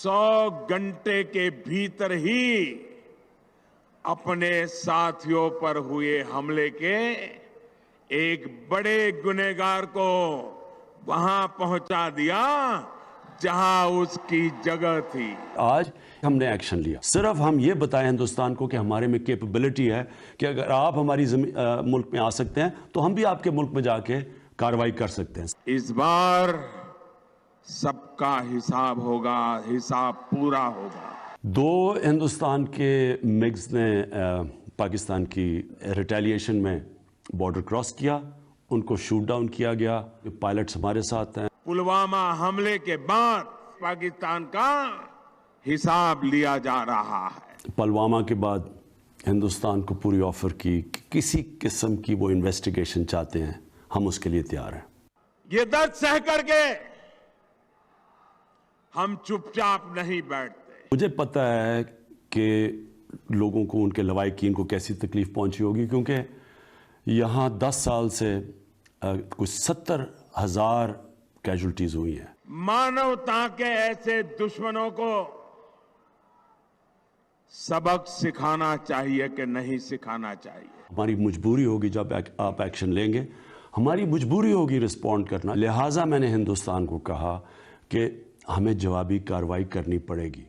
100 घंटे के भीतर ही अपने साथियों पर हुए हमले के एक बड़े गुनहगार को वहां पहुंचा दिया जहां उसकी जगह थी। आज हमने एक्शन लिया। सिर्फ हम ये बताएं हिंदुस्तान को कि हमारे में कैपेबिलिटी है कि अगर आप हमारी मुल्क में आ सकते हैं तो हम भी आपके मुल्क में जाके कार्रवाई कर सकते हैं। इस बार सबका हिसाब होगा, हिसाब पूरा होगा। 2 हिंदुस्तान के मिग्स ने पाकिस्तान की रिटेलिएशन में बॉर्डर क्रॉस किया, उनको शूट डाउन किया गया। पायलट्स हमारे साथ हैं। पुलवामा हमले के बाद पाकिस्तान का हिसाब लिया जा रहा है। पुलवामा के बाद हिंदुस्तान को पूरी ऑफर की कि किसी किस्म की वो इन्वेस्टिगेशन चाहते हैं, हम उसके लिए तैयार हैं। ये दर्द सह करके हम चुपचाप नहीं बैठते। मुझे पता है कि लोगों को, उनके लवाहिकीन को कैसी तकलीफ पहुंची होगी, क्योंकि यहाँ 10 साल से कुछ 70,000 कैजुअल्टीज हुई हैं। मानवता के ऐसे दुश्मनों को सबक सिखाना चाहिए कि नहीं सिखाना चाहिए। हमारी मजबूरी होगी जब आप एक्शन लेंगे, हमारी मजबूरी होगी रिस्पॉन्ड करना। लिहाजा मैंने हिंदुस्तान को कहा कि हमें जवाबी कार्रवाई करनी पड़ेगी।